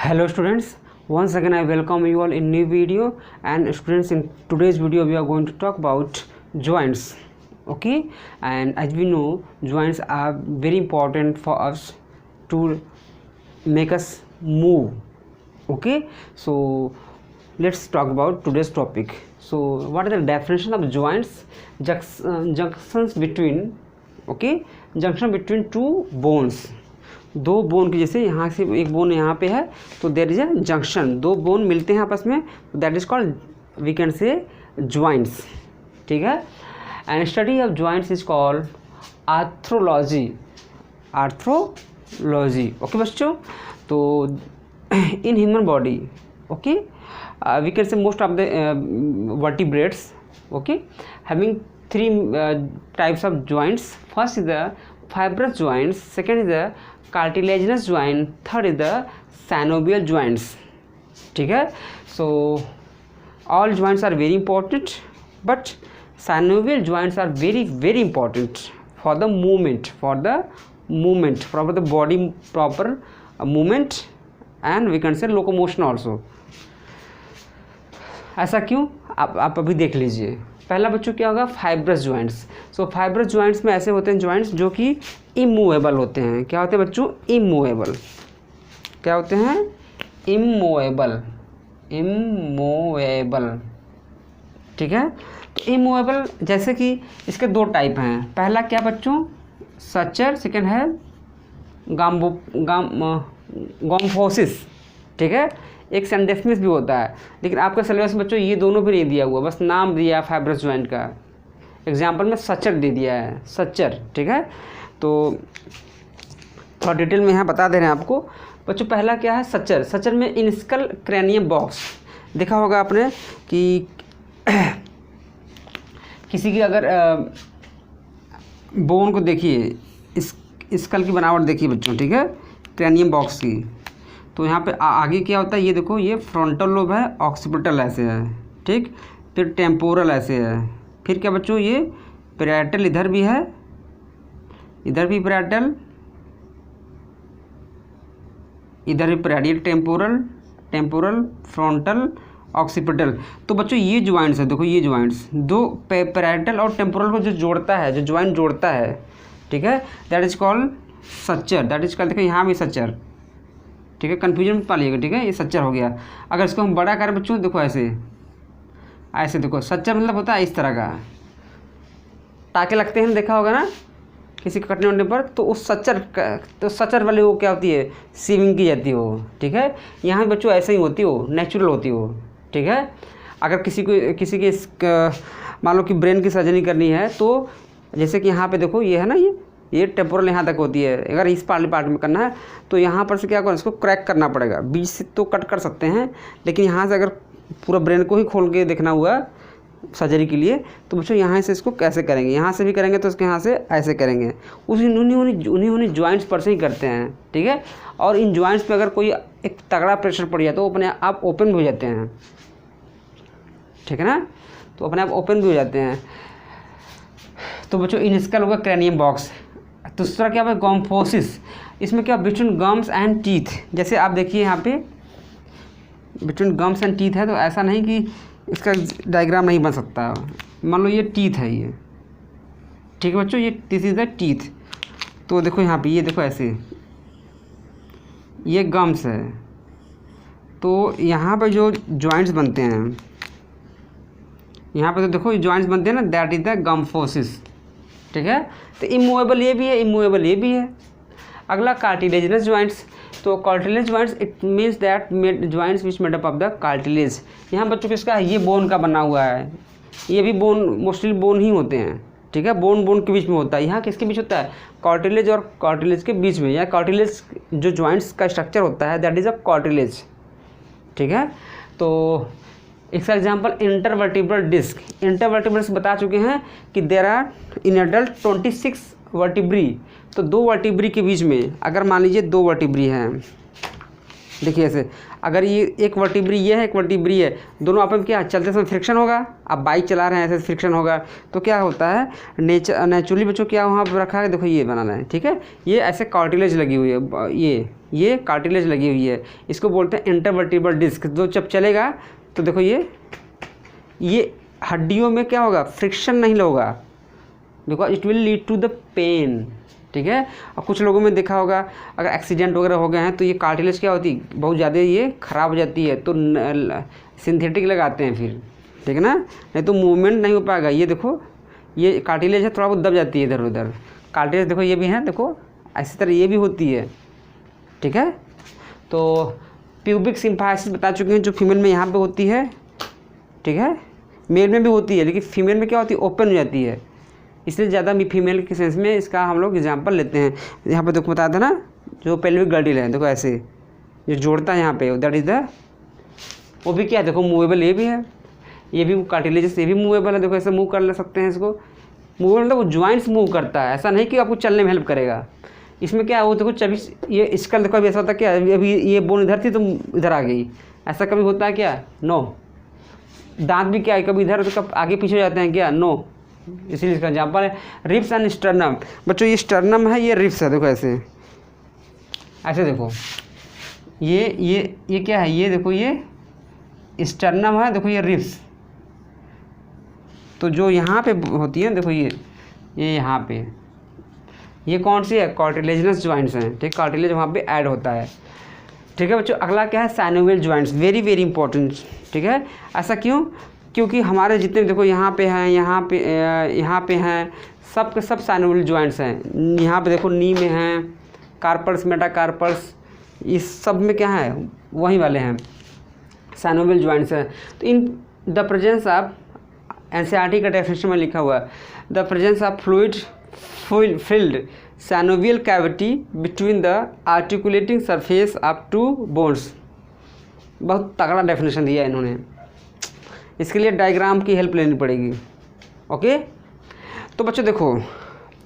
Hello students, once again I welcome you all in new video. And students, in today's video we are going to talk about joints. Okay, and as we know, joints are very important for us to make us move. Okay, so let's talk about today's topic. So what is the definition of joints? Junctions between, okay, junction between two bones. दो bone की, जैसे यहाँ से एक bone यहाँ पे है तो देयर इज अ जंक्शन, दो बोन मिलते हैं आपस में, that is called, we can say, joints. ठीक है. And study of joints is called arthrology. Arthrology. Okay बच्चों. तो in human body, okay, we can say most of the vertebrates, okay, having three types of joints. First is the fibrous joints, second is the cartilaginous joint, third is the synovial joints. ठीक है. So all joints are very important, but synovial joints are very important for the movement, for the body proper movement, and we can say locomotion also. ऐसा क्यों, आप अभी देख लीजिए. पहला बच्चों क्या होगा, फाइब्रस जॉइंट्स. सो फाइब्रस जॉइंट्स में ऐसे होते हैं जॉइंट्स जो कि इमूवेबल होते हैं. क्या होते हैं बच्चों, इमूवेबल. क्या होते हैं, इमूवेबल. ठीक है. तो इमूवेबल, जैसे कि इसके दो टाइप हैं. पहला क्या बच्चों, सचर. सेकेंड है गॉम्फोसिस. ठीक है. एक सेंडेस्मिस भी होता है, लेकिन आपका सिलेबस में बच्चों ये दोनों भी नहीं दिया हुआ, बस नाम दिया है फाइब्रस जॉइंट का. एग्जाम्पल में सचर दे दिया है, सचर. ठीक है. तो थोड़ा डिटेल में यहाँ बता दे रहे हैं आपको बच्चों. पहला क्या है, सचर. सचर में इनस्कल क्रैनियम बॉक्स देखा होगा आपने कि किसी की अगर बोन को देखिए, स्कल की बनावट देखिए बच्चों. ठीक है. क्रैनियम बॉक्स की, तो यहाँ पे आगे क्या होता है, ये देखो, ये फ्रंटल लोब है, ऑक्सीपिटल ऐसे है. ठीक. फिर टेम्पोरल ऐसे है. फिर क्या बच्चों, ये पैराइटल इधर भी है, इधर भी पैराइटल, इधर भी पैराइटल, टेम्पोरल, फ्रंटल, ऑक्सीपिटल. तो बच्चों ये ज्वाइंट्स है, देखो ये ज्वाइंट्स दो पैराइटल और टेम्पोरल को जो जोड़ता है, जो ज्वाइंट जोड़ता है. ठीक है. That is called Sachar. That is called, देखो यहाँ भी सच्चर. ठीक है. कन्फ्यूजन मत पालिएगा. ठीक है. ये सच्चर हो गया. अगर इसको हम बड़ा करें बच्चों, देखो ऐसे ऐसे, देखो सच्चर मतलब होता है इस तरह का, टाके लगते हैं, देखा होगा ना किसी के कटने वटने पर, तो उस सच्चर का, तो सच्चर वाली वो क्या होती है, सीविंग की जाती हो. ठीक है. यहाँ बच्चों ऐसे ही होती हो, नेचुरल होती हो. ठीक है. अगर किसी की मान लो कि ब्रेन की सर्जरी करनी है, तो जैसे कि यहाँ पे देखो, ये है ना, ये टेम्पोरल यहाँ तक होती है. अगर इस पार्ट में करना है तो यहाँ पर से क्या करना, इसको क्रैक करना पड़ेगा. बीच से तो कट कर सकते हैं, लेकिन यहाँ से अगर पूरा ब्रेन को ही खोल के देखना हुआ सर्जरी के लिए, तो बच्चों यहाँ से इसको कैसे करेंगे, यहाँ से भी करेंगे तो इसके यहाँ से ऐसे करेंगे. उन्हीं जॉइंट्स पर से ही करते हैं. ठीक है. और इन जॉइंट्स पे अगर कोई एक तगड़ा प्रेशर पड़ जाए तो अपने आप ओपन भी हो जाते हैं. ठीक है ना. तो अपने आप ओपन भी हो जाते हैं. तो बच्चों इनस्कल होगा क्रैनियम बॉक्स. दूसरा क्या है, गॉम्फोसिस. इसमें क्या, बिटवीन गम्स एंड टीथ. जैसे आप देखिए यहाँ पे बिटवीन गम्स एंड टीथ है, तो ऐसा नहीं कि इसका डायग्राम नहीं बन सकता. मान लो ये टीथ है, ये. ठीक है बच्चों, ये दिस इज द टीथ. तो देखो यहाँ पे, ये देखो ऐसे, ये गम्स है. तो यहाँ पे जो जॉइंट्स बनते हैं, यहाँ पे तो देखो ये जॉइंट्स बनते हैं ना, दैट इज द गम्फोसिस. ठीक है. तो इमूवेबल ये भी है, इमूवेबल ये भी है. अगला कार्टिलेजिनस जॉइंट्स. तो cartilage joints, it means that joints which made up of the cartilage. यहाँ बच्चों किसका है, ये बोन का बना हुआ है. ये भी बोन, मोस्टली बोन ही होते हैं. ठीक है. बोन के बीच में होता है. यहाँ किसके बीच होता है, कार्टिलेज और कार्टिलेज के बीच में. या कार्टिलेज जो जॉइंट्स का स्ट्रक्चर होता है, दैट इज अ कार्टिलेज. ठीक है. तो एक एग्जाम्पल, इंटरवर्टिब्रल डिस्क. इंटरवर्टिब्रल्स बता चुके हैं कि there are in adult 26 vertebrae. तो दो वर्टिब्री के बीच में, अगर मान लीजिए दो वर्टिब्री हैं, देखिए ऐसे, अगर ये एक वर्टिब्री ये है, एक वर्टिब्री है, दोनों आपस में क्या चलते समय फ्रिक्शन होगा। आप बाइक चला रहे हैं ऐसे फ्रिक्शन होगा, तो क्या होता है नेचुरली बच्चों क्या वहाँ पर रखा है, देखो ये बनाना है, ठीक है। ये ऐसे कार्टिलेज लगी हुई है, ये कार्टिलेज लगी हुई है, इसको बोलते हैं इंटरवर्टिब्रल डिस्क। जो जब चलेगा तो देखो ये हड्डियों में क्या होगा, फ्रिक्शन नहीं होगा, because it will lead to the pain, ठीक है। और कुछ लोगों में देखा होगा अगर एक्सीडेंट वगैरह हो गए हैं तो ये कार्टिलेज क्या होती है, बहुत ज़्यादा ये ख़राब हो जाती है, तो सिंथेटिक लगाते हैं फिर, ठीक है ना, नहीं तो मूवमेंट नहीं हो पाएगा। ये देखो ये कार्टिलेज है, थोड़ा बहुत दब जाती है इधर उधर। कार्टिलेज देखो ये भी है, देखो ऐसी तरह ये भी होती है, ठीक है। तो प्यूबिक सिम्फाइसिस बता चुके हैं, जो फीमेल में यहाँ पे होती है, ठीक है, मेल में भी होती है, लेकिन फीमेल में क्या होती है, ओपन हो जाती है, इसलिए ज़्यादा फीमेल के सेंस में इसका हम लोग एग्जांपल लेते हैं। यहाँ पे देखो बता था ना, जो पेल्विक गर्डल है देखो ऐसे जो जोड़ता है यहाँ पे, दैट इज़ द, वो भी क्या है देखो मूवेबल, ये भी है, ये भी कार्टिलेज, ये भी मूवेबल है, देखो ऐसे मूव कर ले सकते हैं इसको। मूवेबल मतलब वो ज्वाइंट्स मूव करता है, ऐसा नहीं कि आपको चलने में हेल्प करेगा। इसमें क्या है वो देखो चबी, ये स्कल देखो अभी ऐसा होता क्या, अभी ये बोन इधर थी तो इधर आ गई, ऐसा कभी होता है क्या, नो। दांत भी क्या है, कभी इधर तो कब आगे पीछे हो जाते हैं क्या, नो। इसीलिए इसका एग्जाम्पल है रिब्स एंड स्टर्नम। बच्चों ये स्टर्नम है, ये रिब्स है, देखो ऐसे ऐसे देखो, ये क्या है, ये देखो ये स्टर्नम है, देखो ये रिब्स। तो जो यहाँ पे होती है देखो ये यहाँ पे, ये कौन सी है, कार्टिलेजिनस ज्वाइंट्स हैं, ठीक, कार्टिलेज वहाँ पे ऐड होता है, ठीक है बच्चों। अगला क्या है, synovial joints, very very important, ठीक है। ऐसा क्यों, क्योंकि हमारे जितने देखो यहाँ पे हैं, यहाँ पे हैं, सब के सब साइनोवियल ज्वाइंट्स हैं। यहाँ पे देखो नी में हैं, कार्पल्स, मेटाकार्पल्स, इस सब में क्या है, वही वाले हैं, साइनोवियल ज्वाइंट्स हैं। तो in the presence of, NCERT का डेफिनेशन में लिखा हुआ है, the presence of fluid filled synovial cavity between the articulating surface of two bones. बहुत तगड़ा डेफिनेशन दिया है इन्होंने, इसके लिए डायग्राम की हेल्प लेनी पड़ेगी, ओके। तो बच्चों देखो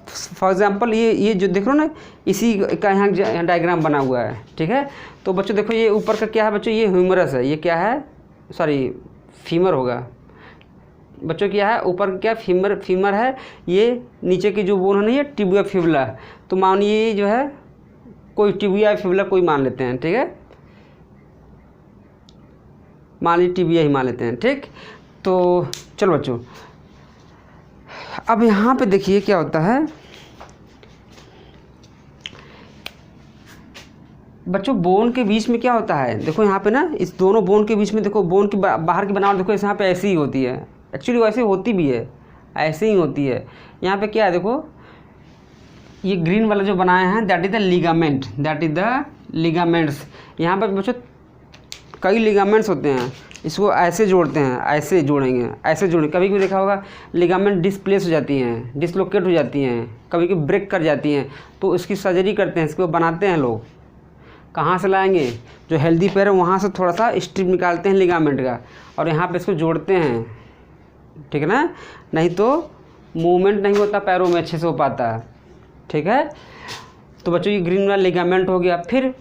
फॉर एग्जांपल ये जो देख रहे हो ना, इसी का यहाँ डायग्राम बना हुआ है, ठीक है। तो बच्चों देखो ये ऊपर का क्या है बच्चों, ये ह्यूमरस है, ये क्या है, सॉरी फीमर होगा बच्चों, क्या है ऊपर क्या फीमर है, ये नीचे की जो बोन है ना ये टिबिया फिबुला। तो मानिए ये जो है कोई टिबिया फिबुला कोई मान लेते हैं, ठीक है, मान लीजिए टिबिया ही मान लेते हैं, ठीक। तो चलो बच्चों अब यहाँ पे देखिए क्या होता है बच्चों, बोन के बीच में क्या होता है, देखो यहाँ पे ना इस दोनों बोन के बीच में देखो, बोन की बाहर की बनावट देखो, इस यहाँ पे ऐसी ही होती है, एक्चुअली वैसे होती भी है, ऐसे ही होती है। यहाँ पे क्या है देखो, ये ग्रीन वाला जो बनाए हैं that is the ligament, that is the ligaments. यहाँ पर बच्चों कई लिगामेंट्स होते हैं, इसको ऐसे जोड़ते हैं, ऐसे जोड़ेंगे, ऐसे जोड़ेंगे। कभी कभी देखा होगा लिगामेंट डिस्प्लेस हो जाती हैं, डिसलोकेट हो जाती हैं, कभी कभी ब्रेक कर जाती हैं, तो इसकी सर्जरी करते हैं, इसको बनाते हैं लोग। कहाँ से लाएंगे, जो हेल्दी पैर है वहाँ से थोड़ा सा स्ट्रिप निकालते हैं लिगामेंट का, और यहाँ पे इसको जोड़ते हैं, ठीक है ना, नहीं तो मूवमेंट नहीं होता पैरों में अच्छे से हो पाता है, ठीक है। तो बच्चों ये ग्रीन वाला लिगामेंट हो गया। फिर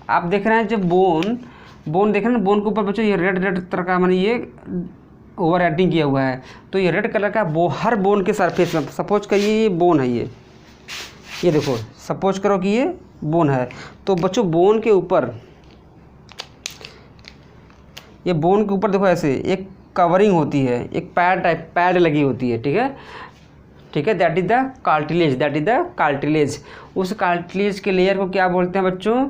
आप देख रहे हैं जब बोन देख रहे हैं, बोन के ऊपर बच्चों ये रेड तरह का मैंने ये ओवर एडिंग किया हुआ है, तो ये रेड कलर का हर बोन के सरफेस में, सपोज करिए ये बोन है, ये देखो सपोज करो कि ये बोन है, तो बच्चों बोन के ऊपर, ये बोन के ऊपर देखो ऐसे एक कवरिंग होती है, एक पैड लगी होती है, ठीक है, ठीक है, that is the cartilage, that is the cartilage. उस कार्टिलेज के लेयर को क्या बोलते हैं बच्चों,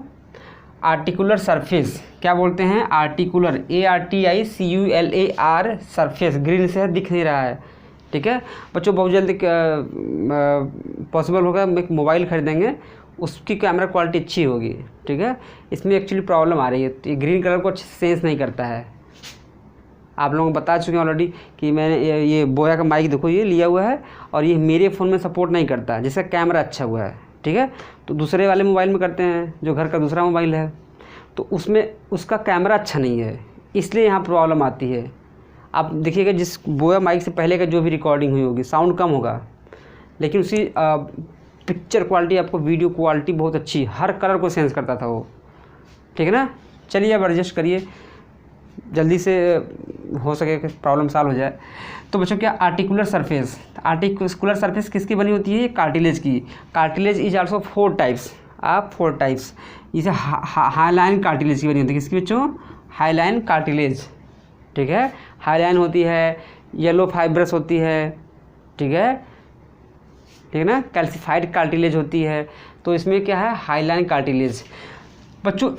आर्टिकुलर सरफेस। क्या बोलते हैं, आर्टिकुलर, ARTICULAR सरफेस। ग्रीन से दिख नहीं रहा है, ठीक है बच्चों। बहुत जल्दी पॉसिबल होगा, हम एक मोबाइल खरीदेंगे, उसकी कैमरा क्वालिटी अच्छी होगी, ठीक है। इसमें एक्चुअली प्रॉब्लम आ रही है, तो ये ग्रीन कलर को अच्छे सेंस नहीं करता है। आप लोगों को बता चुके हैं ऑलरेडी कि मैंने ये बोया का माइक देखो ये लिया हुआ है, और ये मेरे फ़ोन में सपोर्ट नहीं करता, जिसका कैमरा अच्छा हुआ है, ठीक है। तो दूसरे वाले मोबाइल में करते हैं, जो घर का दूसरा मोबाइल है, तो उसमें उसका कैमरा अच्छा नहीं है, इसलिए यहाँ प्रॉब्लम आती है। आप देखिएगा जिस बोया माइक से पहले का जो भी रिकॉर्डिंग हुई होगी, साउंड कम होगा, लेकिन उसी पिक्चर क्वालिटी, आपको वीडियो क्वालिटी बहुत अच्छी, हर कलर को सेंस करता था वो, ठीक है ना। चलिए अब एडजस्ट करिए, जल्दी से हो सके कि प्रॉब्लम सॉल्व हो जाए। तो बच्चों क्या आर्टिकुलर सरफेस, आर्टिकुलर सरफेस किसकी बनी होती है? कार्टिलेज की। कार्टिलेज इज आल्सो 4 टाइप्स, आप 4 टाइप्स। इसे हाइलाइन कार्टिलेज की बनी होती है। किसकी बच्चों? हाइलाइन कार्टिलेज, ठीक है। हाइलाइन होती है, येलो फाइब्रस होती है, ठीक है, ठीक है ना। कैल्सिफाइड कार्टिलेज होती है। तो इसमें क्या है? Hyaline cartilage. बच्चों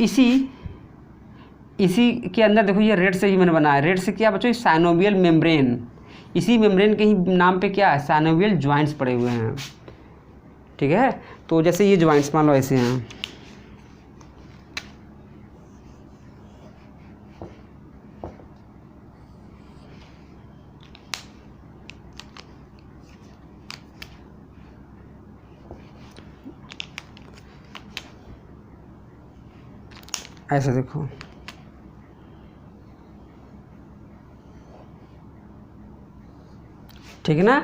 इसी के अंदर देखो ये रेड से ही मैंने बनाया। रेड से क्या बच्चों? Synovial membrane. इसी मेम्ब्रेन के ही नाम पे क्या है? साइनोवियल ज्वाइंट्स पड़े हुए हैं, ठीक है। तो जैसे ये ज्वाइंट्स मान लो ऐसे हैं, ऐसे देखो, ठीक है ना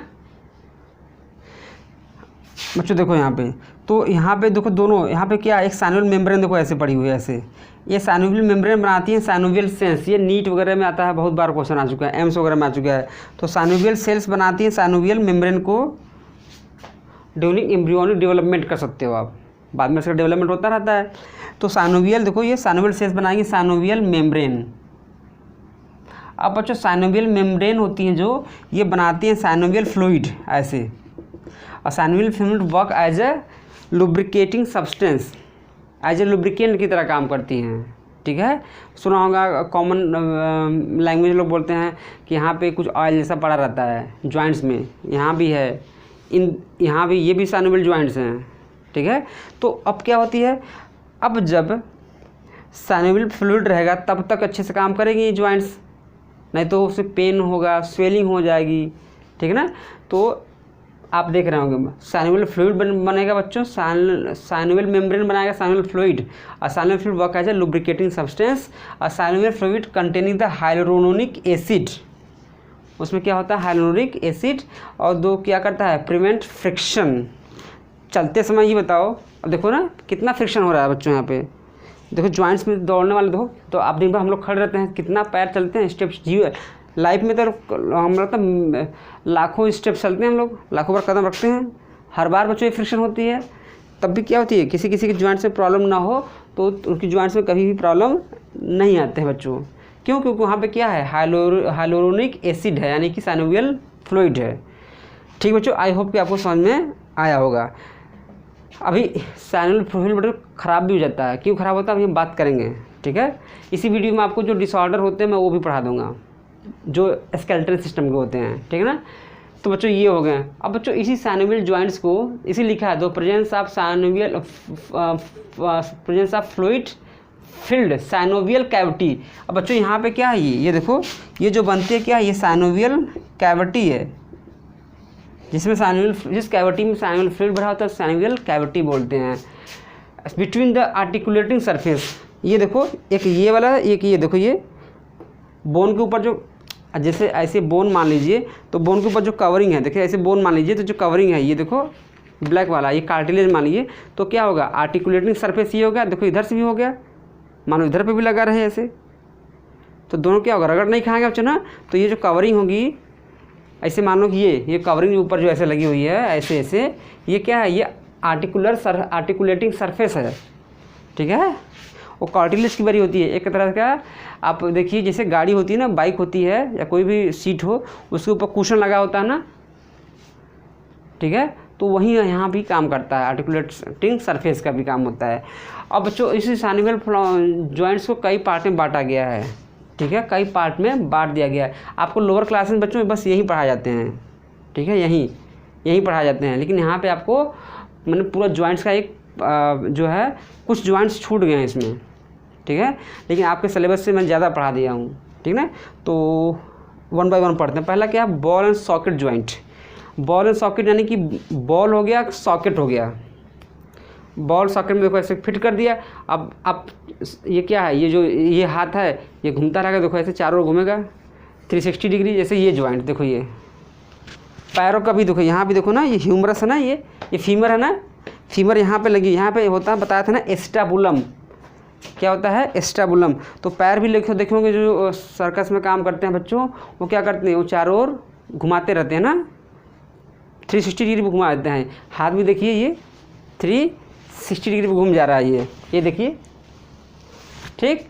बच्चों। देखो यहाँ पे, तो यहाँ पे देखो दोनों, यहाँ पे क्या एक साइनोवियल मेम्ब्रेन देखो ऐसे पड़ी हुई है ऐसे। ये साइनोवियल मेम्ब्रेन बनाती है साइनोवियल सेल्स। ये नीट वगैरह में आता है, बहुत बार क्वेश्चन आ चुका है, एम्स वगैरह में आ चुका है। तो साइनोवियल सेल्स बनाती हैं साइनोवियल मेम्ब्रेन को। ड्यूरिंग एम्ब्रियोनिक डेवलपमेंट कर सकते हो आप, बाद में इसका डेवलपमेंट होता रहता है। तो साइनोवियल देखो, ये साइनोवियल सेल्स बनाएंगे साइनोवियल मेम्ब्रेन। अब बच्चों साइनोवियल मेम्ब्रेन होती हैं जो, ये बनाती हैं साइनोवियल फ्लूइड ऐसे। और synovial fluid work as a lubricating substance, as a lubricant की तरह काम करती हैं, ठीक है। सुना होगा, कॉमन लैंग्वेज लोग बोलते हैं कि यहाँ पे कुछ ऑयल जैसा पड़ा रहता है जॉइंट्स में, यहाँ भी है, यहाँ भी, ये भी साइनोवियल जॉइंट्स हैं, ठीक है। तो अब क्या होती है, अब जब साइनोवियल फ्लूइड रहेगा तब तक अच्छे से काम करेंगे ये जॉइंट्स, नहीं तो उससे पेन होगा, स्वेलिंग हो जाएगी, ठीक है ना। तो आप देख रहे होंगे साइनोवियल फ्लूइड बनेगा बच्चों, साइनोवियल मेम्ब्रेन बनाएगा साइनोवियल फ्लूइड, और synovial fluid work as a lubricating substance. और synovial fluid containing the hyaluronic acid, उसमें क्या होता है? Hyaluronic acid. और दो क्या करता है? Prevent friction. चलते समय ये बताओ, अब देखो ना कितना फ्रिक्शन हो रहा है बच्चों यहाँ पे। देखो जॉइंट्स में दौड़ने वाले देखो, तो आप दिन भर हम लोग खड़े रहते हैं, कितना पैर चलते हैं, स्टेप्स जीव लाइफ में तो हम लोग तो लाखों स्टेप्स चलते हैं, हम लोग लाखों बार कदम रखते हैं, हर बार बच्चों ये फ्रिक्शन होती है। तब भी क्या होती है, किसी किसी के जॉइंट्स में प्रॉब्लम ना हो तो उनकी जॉइंट्स में कभी भी प्रॉब्लम नहीं आते हैं बच्चों। क्यों? क्योंकि वहाँ पे क्या है? हाइलुरोनिक एसिड है, यानी कि साइनोवियल फ्लूइड है, ठीक बच्चों। आई होप कि आपको समझ में आया होगा। अभी साइनोवियल फ्लूइड बच्चों ख़राब भी हो जाता है, क्यों ख़राब होता है अभी हम बात करेंगे, ठीक है। इसी वीडियो में आपको जो डिसऑर्डर होते हैं मैं वो भी पढ़ा दूंगा, जो स्केलेटल सिस्टम के होते हैं, ठीक है ना। तो बच्चों ये हो गए। अब बच्चों इसी साइनोवियल जॉइंट्स को इसी लिखा है, दो presence of synovial presence of fluid filled synovial cavity. अब बच्चों यहाँ पे क्या है, ये देखो, ये जो बनती है क्या है? ये साइनोवियल कैविटी है, जिसमें साइनोवियल, जिस कैविटी में साइनोवियल फ्लूइड भरा होता है साइनोवियल कैविटी बोलते हैं। बिटवीन द आर्टिकुलेटिंग सरफेस, ये देखो एक ये वाला है, एक ये देखो, ये बोन के ऊपर जो, जैसे ऐसे बोन मान लीजिए, तो बोन के ऊपर जो कवरिंग है, देखिए ऐसे बोन मान लीजिए, तो जो कवरिंग है ये देखो ब्लैक वाला, ये कार्टिलेज मान लीजिए, तो क्या होगा? आर्टिकुलेटिंग सरफेस ये हो गया, देखो इधर से भी हो गया, मानो इधर पे भी लगा रहे ऐसे, तो दोनों क्या होगा? रगड़ नहीं खाएंगे बच्चों ना। तो ये जो कवरिंग होगी, ऐसे मान लो कि ये कवरिंग ऊपर जो ऐसे लगी हुई है ऐसे ऐसे, ये क्या है? ये आर्टिकुलेटिंग सरफेस है, ठीक है। वो कार्टिलेज की बनी होती है, एक तरह का। आप देखिए जैसे गाड़ी होती है ना, बाइक होती है या कोई भी सीट हो, उसके ऊपर कुशन लगा होता है ना, ठीक है। तो वही यहाँ भी काम करता है, आर्टिकुलेटिंग सरफेस का भी काम होता है। अब बच्चों इसी साइनोवियल जॉइंट्स को कई पार्ट में बांटा गया है, ठीक है, कई पार्ट में बांट दिया गया है। आपको लोअर क्लास में बच्चों बस यही पढ़ाए जाते हैं, ठीक है, यही पढ़ाए जाते हैं। लेकिन यहाँ पे आपको मैंने पूरा जॉइंट्स का एक जो है, कुछ जॉइंट्स छूट गए हैं इसमें, ठीक है, लेकिन आपके सिलेबस से मैं ज़्यादा पढ़ा दिया हूँ, ठीक है ना। तो 1 बाय 1 पढ़ते हैं। पहला क्या है? Ball and socket joint. Ball and socket यानी कि बॉल हो गया, सॉकेट हो गया। बॉल सॉकेट में देखो ऐसे फिट कर दिया। अब ये क्या है? ये जो ये हाथ है ये घूमता रहेगा, देखो ऐसे चारों ओर घूमेगा 360 डिग्री। जैसे ये जॉइंट देखो, ये पैरों का भी देखो, यहाँ भी देखो ना, ये ह्यूमरस है ना, ये फीमर है ना, फीमर यहाँ पे लगी, यहाँ पे होता है, बताया था ना एस्टाबुलम, क्या होता है, एस्टेबुलम। तो पैर भी देखोगे जो सर्कस में काम करते हैं बच्चों, वो क्या करते हैं, वो चारों ओर घुमाते रहते हैं ना, 360 डिग्री पे घुमा देते हैं। हाथ भी देखिए ये 360 डिग्री पे घूम जा रहा है, ये देखिए, ठीक।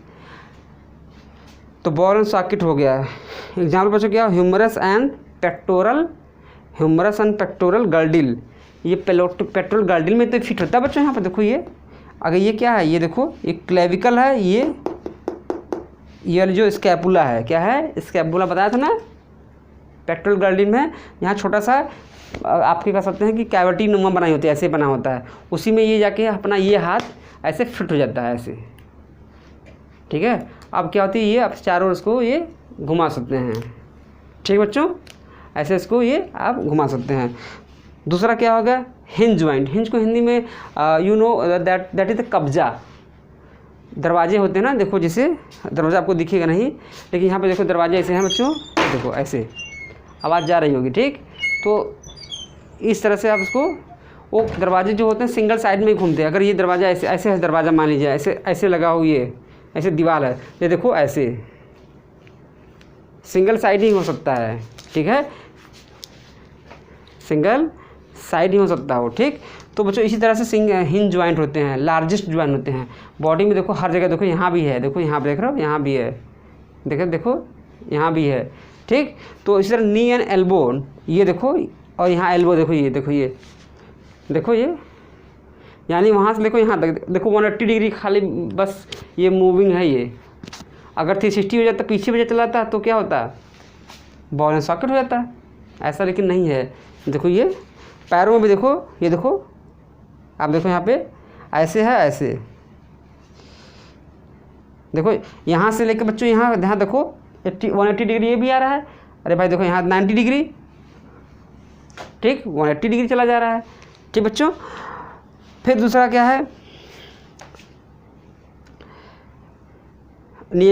तो बॉल एंड सॉकेट हो गया। एग्जाम्पल बच्चों क्या, ह्यूमरस एंड पेक्टोरल गर्डिल। ये पेट्रोल गर्डिल में तो फिट होता है बच्चों। यहाँ पर देखो ये, अगर ये क्या है, ये देखो ये क्लेविकल है, ये जो स्कैपुला है, क्या है, स्कैपुला बताया था ना पेट्रोल गर्डिल में। यहाँ छोटा सा आपके कह सकते हैं कि कैविटी नुमा बनाई होती है, ऐसे बना होता है, उसी में ये जाके अपना ये हाथ ऐसे फिट हो जाता है ऐसे, ठीक है। अब क्या होती है, ये आप चारों ओर इसको ये घुमा सकते हैं, ठीक है बच्चों, ऐसे इसको ये आप घुमा सकते हैं। दूसरा क्या होगा, हिंज ज्वाइंट। हिंज को हिंदी में you know that is the कब्जा। दरवाजे होते हैं ना, देखो जैसे दरवाज़ा आपको दिखेगा नहीं, लेकिन यहाँ पे देखो दरवाजे ऐसे हैं बच्चों, देखो ऐसे आवाज़ जा रही होगी, ठीक। तो इस तरह से आप इसको, वो दरवाजे जो होते हैं सिंगल साइड में ही घूमते हैं। अगर ये दरवाज़ा ऐसे है, दरवाज़ा मान लीजिए ऐसे लगा हो, ये ऐसे दीवार है, ये देखो ऐसे सिंगल साइड ही हो सकता है, ठीक है, सिंगल साइड ही हो सकता हो, ठीक। तो बच्चों इसी तरह से हिंज ज्वाइंट होते हैं, लार्जेस्ट ज्वाइंट होते हैं बॉडी में। देखो हर जगह, देखो यहाँ भी है, देखो यहाँ देख रहे हो, यहाँ भी है, देखो यहाँ भी है, ठीक। तो इसी तरह नी एंड एल्बो, ये देखो, और यहाँ एल्बो देखो, ये देखो ये यानी वहाँ से देखो यहाँ तक, देखो 180 डिग्री खाली बस ये मूविंग है। ये अगर 360 हो जाता, पीछे भी चला जाता, तो क्या होता, बॉल एंड सॉकेट हो जाता, ऐसा लेकिन नहीं है। देखो ये पैरों में भी देखो, ये देखो आप देखो यहाँ पे ऐसे है, ऐसे देखो यहाँ से लेकर बच्चों यहाँ देखो 180 डिग्री ये भी आ रहा है, अरे भाई देखो यहाँ 90 डिग्री, ठीक, 180 डिग्री चला जा रहा है, ठीक बच्चों। फिर दूसरा क्या है, नी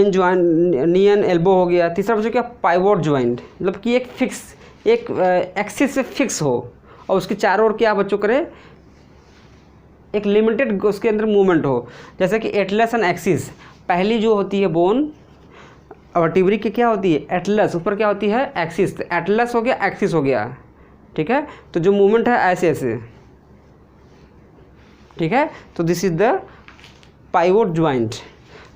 एंड एल्बो हो गया। तीसरा बच्चों क्या, पाइवोट ज्वाइंट, मतलब कि एक फिक्स, एक एक्सिस से फिक्स हो और उसके चारों ओर क्या बच्चों करे, एक लिमिटेड उसके अंदर मूवमेंट हो। जैसे कि एटलस एंड एक्सिस, पहली जो होती है बोन वर्टिब्री की क्या होती है, एटलस, ऊपर क्या होती है, एक्सिस। तो एटलस हो गया, एक्सिस हो गया, ठीक है। तो जो मूवमेंट है ऐसे ऐसे, ठीक है। तो this is the pivot joint.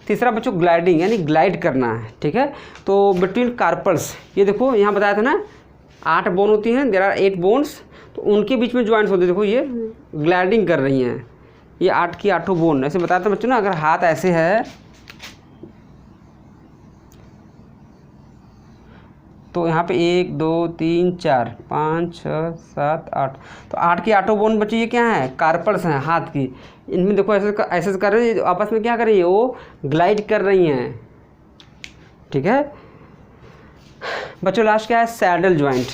तीसरा बच्चों ग्लाइडिंग, यानी ग्लाइड करना है, ठीक है। तो बिटवीन कार्पल्स, ये देखो यहाँ बताया था ना 8 बोन होती हैं, देयर आर 8 बोन्स, तो उनके बीच में ज्वाइंट्स होते हैं। देखो ये ग्लाइडिंग कर रही हैं, ये 8 की 8 बोन, ऐसे बताया था बच्चों ना। अगर हाथ ऐसे है तो यहाँ पे 1 2 3 4 5 6 7 8, तो 8 की 8 बोन बच्चे ये क्या है, कार्पल्स हैं हाथ की। इनमें देखो ऐसे कर रही है, आपस में क्या कर रही है, वो ग्लाइड कर रही हैं, ठीक है बच्चों। लास्ट क्या है, saddle joint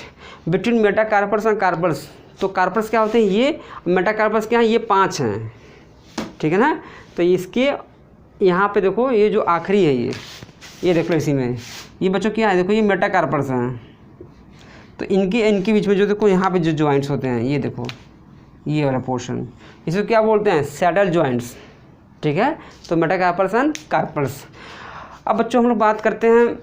between metacarpals and carpals. तो कार्पल्स क्या होते हैं ये, मेटाकार्पल्स क्या है, ये 5 हैं, ठीक है ना। तो इसके यहाँ पे देखो ये जो आखिरी है, ये देख लो, इसी में ये बच्चों क्या है, देखो ये मेटाकार्पल्स हैं। तो इनके बीच में जो देखो यहाँ पे जो ज्वाइंट्स होते हैं, ये देखो ये वाला पोर्शन, इसको क्या बोलते हैं, सैडल ज्वाइंट्स, ठीक है। तो मेटाकार्पल्स एंड कार्पल्स। अब बच्चों हम लोग बात करते हैं,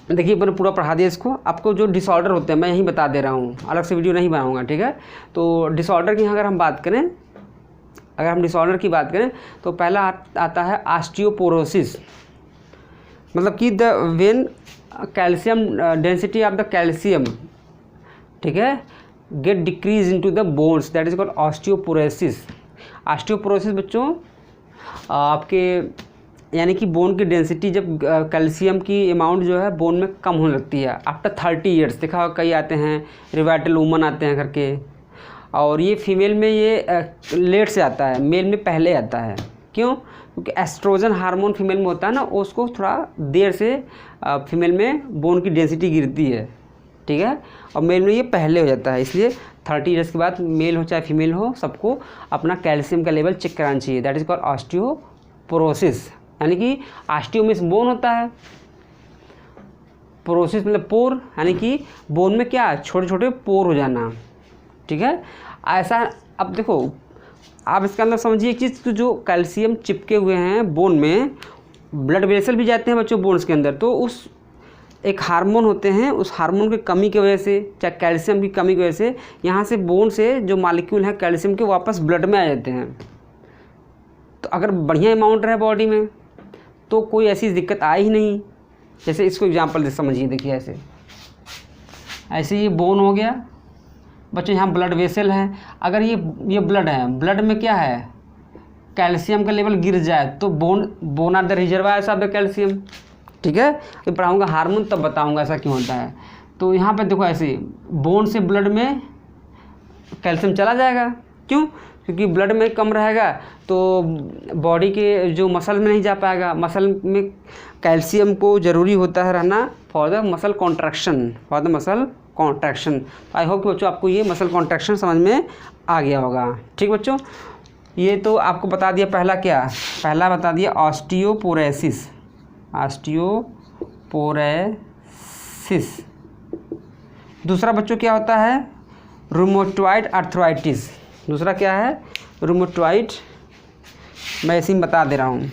देखिए मैंने पूरा पढ़ा दिया इसको। आपको जो डिसऑर्डर होते हैं मैं यहीं बता दे रहा हूँ, अलग से वीडियो नहीं बनाऊँगा, ठीक है। तो डिसऑर्डर की अगर हम बात करें, अगर हम डिसऑर्डर की बात करें तो पहला आता है ऑस्टियोपोरोसिस, मतलब कि the when calcium density of the calcium, ठीक है, gate decrease into the bones, that is called osteoporosis. Osteoporosis बच्चों आपके यानी कि बोन की डेंसिटी, जब कैल्शियम की अमाउंट जो है बोन में कम होने लगती है आफ्टर 30 ईयर्स। देखा कई आते हैं, रिवाइटल वूमन आते हैं करके, और ये फीमेल में ये लेट से आता है, मेल में पहले आता है। क्यों, क्योंकि एस्ट्रोजन हार्मोन फीमेल में होता है ना, उसको थोड़ा देर से फीमेल में बोन की डेंसिटी गिरती है, ठीक है, और मेल में ये पहले हो जाता है। इसलिए 30 ईयर्स के बाद मेल हो चाहे फीमेल हो, सबको अपना कैल्शियम का लेवल चेक कराना चाहिए। दैट इज कॉल्ड ऑस्टियोपोरोसिस, यानी कि ऑस्टियो मीन्स बोन होता है, पोरोसिस मतलब पोर, यानी कि बोन में क्या छोटे छोटे पोर हो जाना, ठीक है। ऐसा अब देखो आप इसके अंदर समझिए एक चीज़, जो कैल्शियम चिपके हुए हैं बोन में, ब्लड वेसल भी जाते हैं बच्चों बोन्स के अंदर, तो उस एक हार्मोन होते हैं, उस हार्मोन की कमी की वजह से, चाहे कैल्शियम की कमी की वजह से, यहाँ से बोन से जो मॉलिक्यूल हैं कैल्शियम के वापस ब्लड में आ जाते हैं। तो अगर बढ़िया अमाउंट रहे बॉडी में तो कोई ऐसी दिक्कत आई ही नहीं। जैसे इसको एग्जांपल से समझिए, देखिए ऐसे ये बोन हो गया बच्चों, यहाँ ब्लड वेसल है। अगर ये ब्लड है, ब्लड में क्या है, कैल्शियम का लेवल गिर जाए तो bone are the reservoir of the calcium. ठीक है, ये पढ़ाऊँगा हार्मोन तब बताऊँगा ऐसा क्यों होता है। तो यहाँ पे देखो ऐसे बोन से ब्लड में कैल्शियम चला जाएगा, क्यों? क्योंकि ब्लड में कम रहेगा तो बॉडी के जो मसल में नहीं जा पाएगा। मसल में कैल्शियम को ज़रूरी होता है रहना for the muscle contraction. I hope कि बच्चों आपको ये मसल कॉन्ट्रैक्शन समझ में आ गया होगा। ठीक बच्चों, ये तो आपको बता दिया। पहला बता दिया ऑस्टियोपोरोसिस। दूसरा बच्चों क्या होता है, रूमेटॉइड आर्थराइटिस। दूसरा क्या है, रूमेटॉइड। मैं ऐसे ही बता दे रहा हूँ,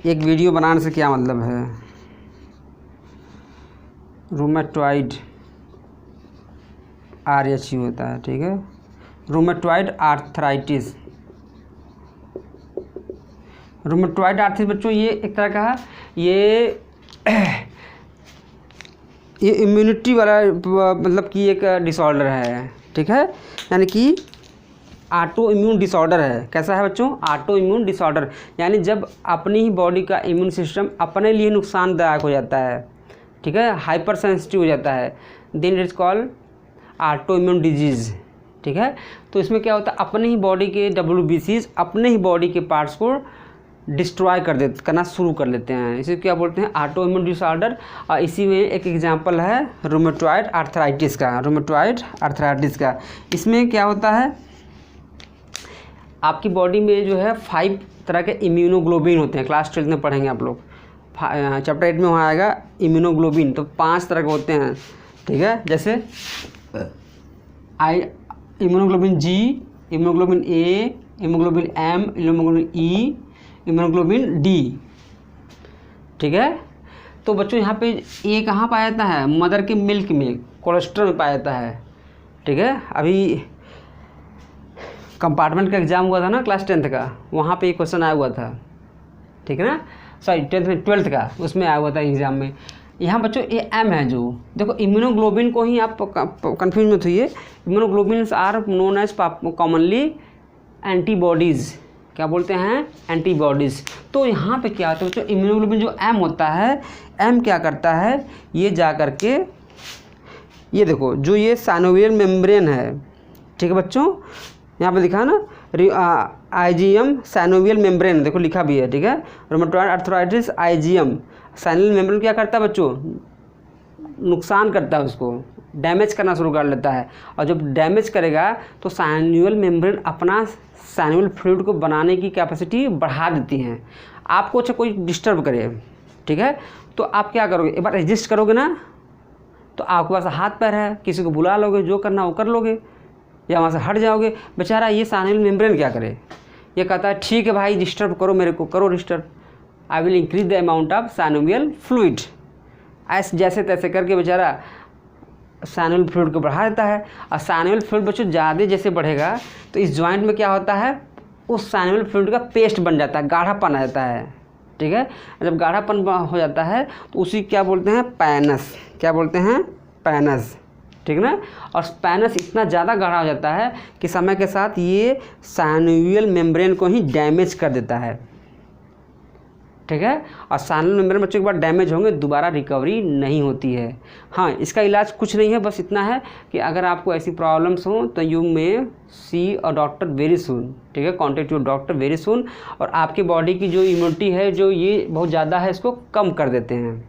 एक वीडियो बनाने से क्या मतलब है। रूमेटॉइड RH होता है, ठीक है, रूमेटॉइड आर्थराइटिस। रूमेटॉइड आर्थराइटिस बच्चों ये एक तरह का ये इम्यूनिटी वाला मतलब कि एक डिसऑर्डर है। ठीक है, यानी कि ऑटो इम्यून डिसऑर्डर है। कैसा है बच्चों, ऑटो इम्यून डिसऑर्डर, यानी जब अपनी ही बॉडी का इम्यून सिस्टम अपने लिए नुकसानदायक हो जाता है, ठीक है, हाइपर सेंसिटिव हो जाता है, then it is called auto immune disease. ठीक है, तो इसमें क्या होता है, अपने ही बॉडी के WBCs अपने ही बॉडी के पार्ट्स को डिस्ट्रॉय करना शुरू कर लेते हैं। इसे क्या बोलते हैं, ऑटो इम्यून डिसऑर्डर। और इसी में एक एग्जांपल है रूमेटॉइड आर्थराइटिस का। इसमें क्या होता है, आपकी बॉडी में जो है 5 तरह के इम्यूनोग्लोबिन होते हैं। क्लास 12 में पढ़ेंगे आप लोग, चैप्टर 8 में वहाँ आएगा इम्यूनोग्लोबिन। तो 5 तरह के होते हैं। ठीक है, जैसे immunoglobulin G, immunoglobulin A, immunoglobulin M, immunoglobulin E, immunoglobulin D। ठीक है, तो बच्चों यहाँ पे ये कहाँ पाया जाता है, मदर के मिल्क में, कोलेस्ट्रॉल में पाया जाता है। ठीक है, अभी कंपार्टमेंट का एग्ज़ाम हुआ था ना क्लास 10th का, वहाँ पे एक क्वेश्चन आया हुआ था। ठीक है ना, सॉरी 12th का, उसमें आया हुआ था एग्ज़ाम में। यहाँ बच्चों ये M है, जो देखो इम्यूनोग्लोबिन को ही आप कंफ्यूज मत होइए। Immunoglobulins are known as commonly antibodies. क्या बोलते हैं, एंटीबॉडीज़। तो यहाँ पे क्या होता है बच्चों, इम्यूनोग्लोबिन जो M होता है, M क्या करता है, ये जा कर के ये देखो जो ये साइनोवियल मेम्ब्रेन है, ठीक है बच्चों, यहाँ पे लिखा है ना IgM साइनोवियल मेम्ब्रेन, देखो लिखा भी है। ठीक है, rheumatoid arthritis IgM synovial membrane क्या करता है बच्चों, नुकसान करता है, उसको डैमेज करना शुरू कर लेता है। और जब डैमेज करेगा तो साइनोवियल मेम्ब्रेन अपना साइनोवियल फ्लूइड को बनाने की कैपेसिटी बढ़ा देती हैं। आपको अच्छा कोई डिस्टर्ब करे, ठीक है, तो आप क्या करोगे, एक बार एडजस्ट करोगे ना, तो आपके पास हाथ पैर है, किसी को बुला लोगे, जो करना वो कर लोगे, या वहाँ से हट जाओगे। बेचारा ये साइनोवियल मेम्ब्रेन क्या करे, ये कहता है ठीक है भाई डिस्टर्ब करो, मेरे को करो disturb, I will increase the amount of synovial fluid. ऐसे जैसे तैसे करके बेचारा साइनोवियल फ्लूइड को बढ़ा देता है। और साइनोवियल फ्लूइड बच्चों ज़्यादा जैसे बढ़ेगा तो इस जॉइंट में क्या होता है, उस साइनोवियल फ्लूइड का पेस्ट बन जाता है, गाढ़ापन आ जाता है। ठीक है, जब गाढ़ापन हो जाता है तो उसी क्या बोलते हैं, पैनस। क्या बोलते हैं, पैनस। ठीक ना, और पैनस इतना ज़्यादा गाढ़ा हो जाता है कि समय के साथ ये साइनोवियल मेम्ब्रेन को ही डैमेज कर देता है। ठीक है, और साइनोवियल मेम्ब्रेन बच्चों के बाद डैमेज होंगे, दोबारा रिकवरी नहीं होती है। हाँ, इसका इलाज कुछ नहीं है, बस इतना है कि अगर आपको ऐसी प्रॉब्लम्स हो तो you may see a doctor very soon. ठीक है, contact your doctor very soon. और आपकी बॉडी की जो इम्यूनिटी है, जो ये बहुत ज़्यादा है, इसको कम कर देते हैं।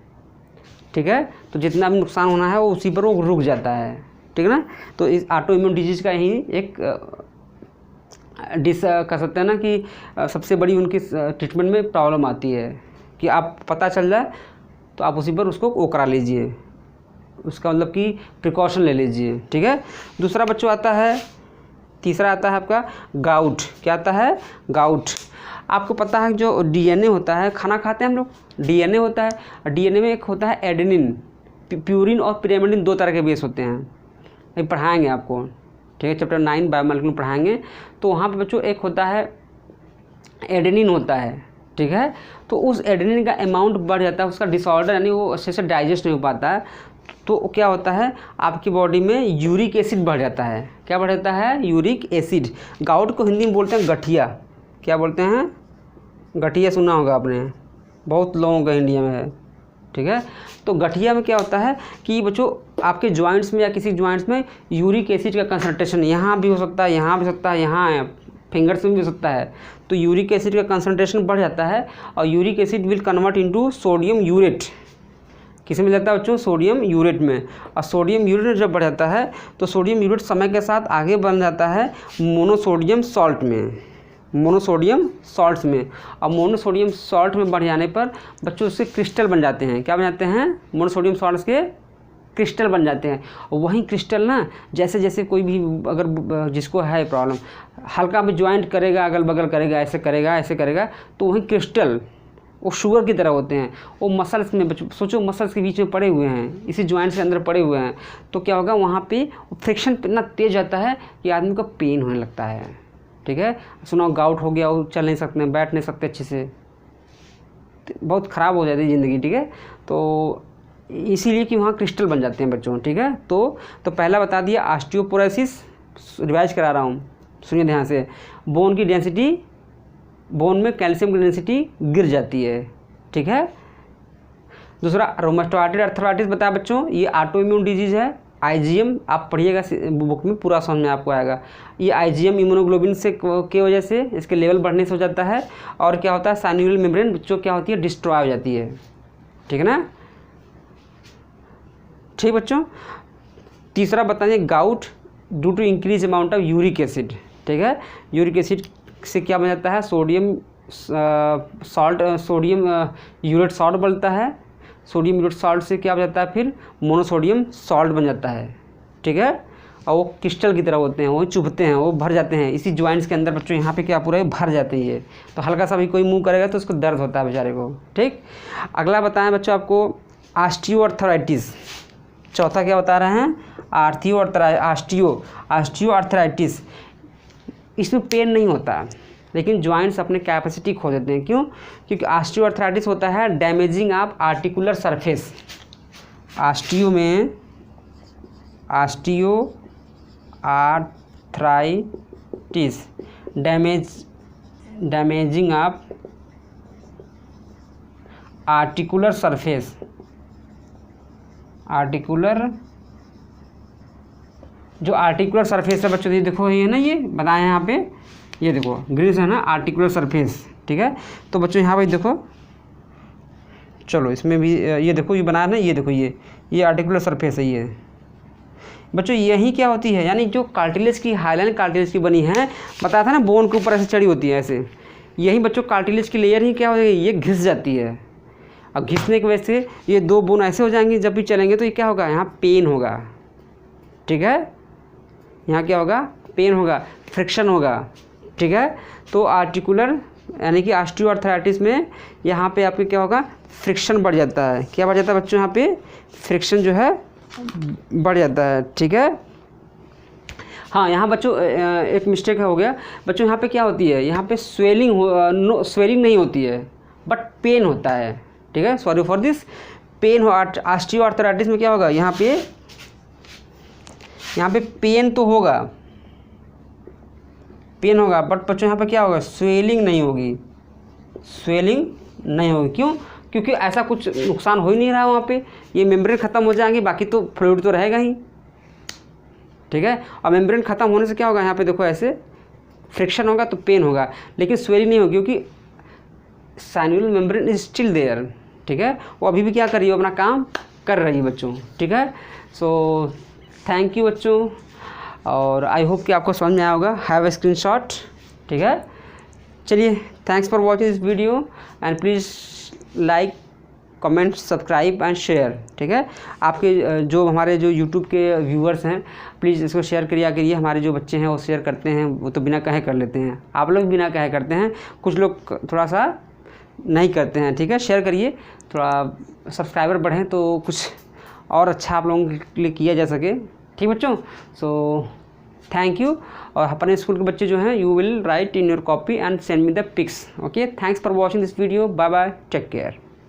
ठीक है, तो जितना भी नुकसान होना है वो उसी पर वो रुक जाता है। ठीक है ना, तो इस ऑटो इम्यून डिजीज़ का ही एक कह सकते हैं ना कि सबसे बड़ी उनकी ट्रीटमेंट में प्रॉब्लम आती है कि आप पता चल जाए तो आप उसी पर उसको वो करा लीजिए, उसका मतलब कि प्रिकॉशन ले लीजिए, ठीक है। दूसरा बच्चों आता है, तीसरा आता है आपका गाउट। क्या आता है? गाउट। आपको पता है जो डीएनए होता है, खाना खाते हैं हम लोग, डीएनए होता है, और डीएनए में एक होता है एडेनिन, प्यूरिन और पिरिमिडिन, 2 तरह के बेस होते हैं। ये पढ़ाएंगे आपको, ठीक है, चैप्टर 9 बायोमोलिक्यूल पढ़ाएंगे। तो वहाँ पे बच्चों एक होता है एडेनिन होता है, ठीक है। तो उस एडेनिन का अमाउंट बढ़ जाता है, उसका डिसऑर्डर यानी वो अच्छे से डाइजेस्ट नहीं हो पाता है, तो क्या होता है आपकी बॉडी में यूरिक एसिड बढ़ जाता है। क्या बढ़ जाता है? Uric acid. गाउट को हिंदी में बोलते हैं गठिया। क्या बोलते हैं? गठिया, सुना होगा आपने, बहुत लोगों का इंडिया में है, ठीक है। तो गठिया में क्या होता है कि बच्चों आपके जॉइंट्स में या किसी जॉइंट्स में यूरिक एसिड का कंसंट्रेशन यहाँ भी हो सकता है, यहाँ भी हो सकता है, यहाँ फिंगर्स में भी हो सकता है। तो यूरिक एसिड का कंसंट्रेशन बढ़ जाता है और uric acid will convert into sodium urate. किस में जाता है बच्चों? सोडियम यूरेट में। और सोडियम यूरेट जब बढ़ जाता है तो सोडियम यूरेट समय के साथ आगे बन जाता है मोनोसोडियम सॉल्ट में, मोनोसोडियम सॉल्ट्स में। और मोनोसोडियम सॉल्ट में बढ़ जाने पर बच्चों उससे क्रिस्टल बन जाते हैं। क्या बन जाते हैं? मोनोसोडियम सॉल्ट्स के क्रिस्टल बन जाते हैं। और वही क्रिस्टल ना, जैसे जैसे कोई भी अगर जिसको है प्रॉब्लम, हल्का भी ज्वाइंट करेगा, अगल बगल करेगा, ऐसे करेगा, ऐसे करेगा, तो वही क्रिस्टल वो शुगर की तरह होते हैं। वो मसल्स में, सोचो मसल्स के बीच में पड़े हुए हैं, इसी ज्वाइंट्स के अंदर पड़े हुए हैं, तो क्या होगा वहाँ पे फ्रिक्शन इतना तेज आता है कि आदमी को पेन होने लगता है, ठीक है। सुनो गाउट हो गया, वो चल नहीं सकते, बैठ नहीं सकते अच्छे से, बहुत ख़राब हो जाती है ज़िंदगी, ठीक है। तो इसीलिए कि वहाँ क्रिस्टल बन जाते हैं बच्चों, ठीक है। तो पहला बता दिया ऑस्टियोपोरोसिस, रिवाइज करा रहा हूँ, सुनिए ध्यान से। बोन की डेंसिटी, बोन में कैल्शियम की डेंसिटी गिर जाती है, ठीक है। दूसरा रोमेटोइड अर्थराइटिस बताया बच्चों, ये ऑटो इम्यून डिजीज़ है। आईजीएम आप पढ़िएगा बुक में, पूरा समझ में आपको आएगा। ये आईजीएम इम्यूनोग्लोबिन से की वजह से, इसके लेवल बढ़ने से हो जाता है। और क्या होता है? साइनोवियल मेम्ब्रेन बच्चों क्या होती है? डिस्ट्रॉय हो जाती है, ठीक है ना। ठीक बच्चों, तीसरा बताइए gout due to increase amount of uric acid, ठीक है। यूरिक एसिड से क्या बन जाता है? Sodium salt, sodium urate salt बनता है। सोडियम यूरेट सॉल्ट से क्या बन जाता है? फिर मोनोसोडियम सॉल्ट बन जाता है, ठीक है। और वो क्रिस्टल की तरह होते हैं, वो चुभते हैं, वो भर जाते हैं इसी ज्वाइंट्स के अंदर बच्चों। यहाँ पे क्या पूरा भर जाते हैं ये, तो हल्का सा भी कोई मूव करेगा तो उसको दर्द होता है बेचारे को, ठीक। अगला बताएं बच्चों आपको ऑस्टियोआर्थराइटिस। चौथा क्या बता रहे हैं? ऑस्टियोआर्थराइटिस। इसमें पेन नहीं होता, लेकिन जॉइंट्स अपने कैपेसिटी खो देते हैं। क्यों? क्योंकि ऑस्टियोआर्थराइटिस होता है damaging of articular surface. Osteo में osteoarthritis damaging of articular surface, articular जो आर्टिकुलर सरफेस है बच्चों, ये देखो ये ना, ये बताएं यहाँ पे, ये देखो ग्रीस है ना आर्टिकुलर सरफेस, ठीक है। तो बच्चों यहाँ पे देखो, चलो इसमें भी ये देखो, ये बनाया ना, ये देखो ये आर्टिकुलर सरफेस है ये बच्चों। यही क्या होती है? यानी जो कार्टिलेज की, हाइलाइन कार्टिलेज की बनी है, बताया था ना बोन के ऊपर ऐसे चढ़ी होती है ऐसे, यही बच्चों कार्टिलेज की लेयर ही क्या हो जाएगी? ये घिस जाती है। अब घिसने की वजह से ये 2 बोन ऐसे हो जाएंगे, जब भी चलेंगे तो ये क्या होगा? यहाँ पेन होगा, ठीक है। यहाँ क्या होगा? पेन होगा, फ्रिक्शन होगा, ठीक है। तो आर्टिकुलर यानी कि ऑस्टियोआर्थराइटिस में यहाँ पे आपके क्या होगा? फ्रिक्शन बढ़ जाता है। क्या बढ़ जाता है बच्चों? यहाँ पे फ्रिक्शन जो है बढ़ जाता है, ठीक है। हाँ, यहाँ बच्चों एक मिस्टेक हो गया बच्चों, यहाँ पे क्या होती है? यहाँ पे स्वेलिंग नहीं होती है, बट पेन होता है, ठीक है। सॉरी फॉर दिस, पेन हो। ऑस्टियोआर्थराइटिस में क्या होगा? यहाँ पे पेन तो होगा, पेन होगा, बट बच्चों यहाँ पे क्या होगा? स्वेलिंग नहीं होगी, स्वेलिंग नहीं होगी। क्यों? क्योंकि ऐसा कुछ नुकसान हो ही नहीं रहा वहाँ पे। ये मेम्ब्रेन ख़त्म हो जाएंगे, बाकी तो फ्लूइड तो रहेगा ही, ठीक है। और मेम्ब्रेन ख़त्म होने से क्या होगा? यहाँ पे देखो ऐसे फ्रिक्शन होगा तो पेन होगा, लेकिन स्वेलिंग नहीं होगी, क्योंकि synovial membrane is still there, ठीक है। वो अभी भी क्या कर रही है? अपना काम कर रही है बच्चों, ठीक है। सो थैंक यू बच्चों, और आई होप कि आपको समझ में आया होगा। हैव ए स्क्रीनशॉट, ठीक है। चलिए, thanks for watching this video and please like comment, subscribe and share. ठीक है, आपके जो हमारे जो यूट्यूब के व्यूअर्स हैं प्लीज़ इसको शेयर करिए। हमारे जो बच्चे हैं वो शेयर करते हैं, वो तो बिना कहे कर लेते हैं, आप लोग बिना कहे करते हैं, कुछ लोग थोड़ा सा नहीं करते हैं। ठीक है, शेयर करिए, थोड़ा सब्सक्राइबर बढ़ें तो कुछ और अच्छा आप लोगों के लिए किया जा सके। ठीक बच्चों, सो थैंक यू। और अपने स्कूल के बच्चे जो हैं, you will write in your copy and send me the pics. Okay, thanks for watching this video, bye bye, take care.